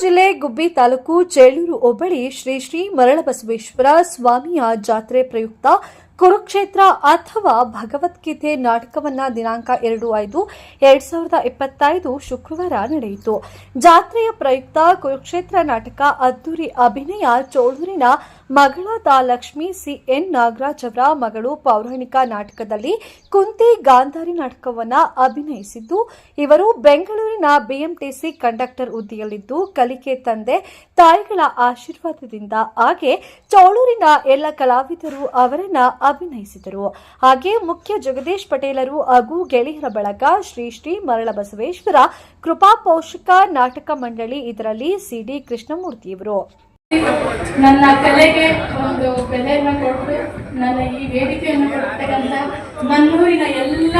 ಜಿಲ್ಲೆ ಗುಬ್ಬಿ ತಾಲೂಕು ಚೇಳೂರು ಹೋಬಳಿ ಶ್ರೀ ಶ್ರೀ ಮರಳಬಸವೇಶ್ವರ ಸ್ವಾಮಿಯ ಜಾತ್ರೆ ಪ್ರಯುಕ್ತ ಕುರುಕ್ಷೇತ್ರ ಅಥವಾ ಭಗವದ್ಗೀತೆ ನಾಟಕವನ್ನ ದಿನಾಂಕ 2/5/2025 ಶುಕ್ರವಾರ ನಡೆಯಿತು. ಜಾತ್ರೆಯ ಪ್ರಯುಕ್ತ ಕುರುಕ್ಷೇತ್ರ ನಾಟಕ ಅದ್ದೂರಿ ಅಭಿನಯ ಚೋಳೂರಿನ ಮಗಳಾದ ಲಕ್ಷ್ಮೀ ಸಿಎನ್ ನಾಗರಾಜ್ ಅವರ ಮಗಳು ಪೌರಾಣಿಕ ನಾಟಕದಲ್ಲಿ ಕುಂತಿ ಗಾಂಧಾರಿ ನಾಟಕವನ್ನು ಅಭಿನಯಿಸಿದ್ದು, ಇವರು ಬೆಂಗಳೂರಿನ ಬಿಎಂಟಿಸಿ ಕಂಡಕ್ಟರ್ ಹುದ್ದೆಯಲ್ಲಿದ್ದು ಕಲಿಕೆ ತಂದೆ ತಾಯಿಗಳ ಆಶೀರ್ವಾದದಿಂದ ಹಾಗೆ ಚೋಳೂರಿನ ಎಲ್ಲ ಕಲಾವಿದರು ಅವರನ್ನ ಅಭಿನಯಿಸಿದರು. ಹಾಗೆ ಮುಖ್ಯ ಜಗದೀಶ್ ಪಟೇಲರು ಹಾಗೂ ಗೆಳೆಯರ ಬಳಗ ಶ್ರೀ ಶ್ರೀ ಮರಳಬಸವೇಶ್ವರ ಕೃಪಾ ಪೋಷಕ ನಾಟಕ ಮಂಡಳಿ ಇದರಲ್ಲಿ ಸಿಡಿ ಕೃಷ್ಣಮೂರ್ತಿಯವರು ನನ್ನ ಕಲೆಗೆ ಒಂದು ಬೆಲೆಯನ್ನು ಕೊಟ್ಟು ನನ್ನ ಈ ವೇದಿಕೆಯನ್ನು ಕೊಡ್ತಕ್ಕಂಥ ನನ್ನೂರಿನ ಎಲ್ಲ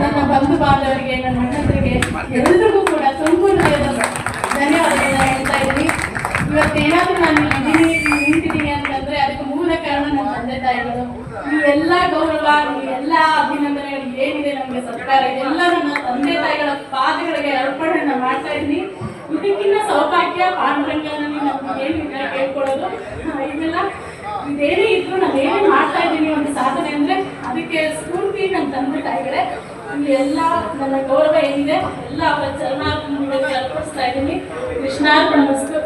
ನನ್ನ ಬಂಧು ಬಾಂಧವರಿಗೆ, ನನ್ನ ಅಣ್ಣಂದರಿಗೆ ಎಲ್ಲರಿಗೂ ಕೂಡ ತುಂಬ ಧನ್ಯವಾದಗಳನ್ನ ಹೇಳ್ತಾ ಇದ್ದೀನಿ. ಇವತ್ತೇನಾದರೂ ನಾನು ನಿಂತಿದ್ದೀನಿ ಅಂತಂದ್ರೆ ಅದಕ್ಕೆ ಮೂಲ ಕಾರಣ ನನ್ನ ತಂದೆ ತಾಯಿಗಳು. ಈ ಎಲ್ಲ ಗೌರವ, ಈ ಎಲ್ಲ ಅಭಿನಂದನೆಗಳು ಏನಿದೆ ನಮಗೆ ಸರ್ಕಾರ, ಇದೆಲ್ಲ ನನ್ನ ತಂದೆ ತಾಯಿಗಳ ಪಾದಗಳಿಗೆ ಅರ್ಪಣೆಯನ್ನು ಮಾಡ್ತಾ ಇದ್ದೀನಿ. ಇದಕ್ಕಿಂತ ಸೌಭಾಗ್ಯ ಪಾಂಡುರಂಗನ ಏನಿಲ್ಲ ಕೇಳ್ಕೊಳ್ಳೋದು. ಇದೇನೇ ಇದ್ರು ನಾನು ಏನೇ ಮಾಡ್ತಾ ಇದ್ದೀನಿ ಒಂದು ಸಾಧನೆ ಅಂದ್ರೆ ಅದಕ್ಕೆ ಸ್ಫೂರ್ತಿ ನನ್ನ ತಂದೆ ತಾಯಿಗಳೇ. ಎಲ್ಲ ನನ್ನ ಗೌರವ ಏನಿದೆ ಎಲ್ಲ ಅವರ ಚರಣಾರ್ಪಣೆಗಳಿಗೆ ಅರ್ಪಿಸ್ತಾ ಇದ್ದೀನಿ. ಕೃಷ್ಣಾರ್ಪಣ ವಸ್ತು.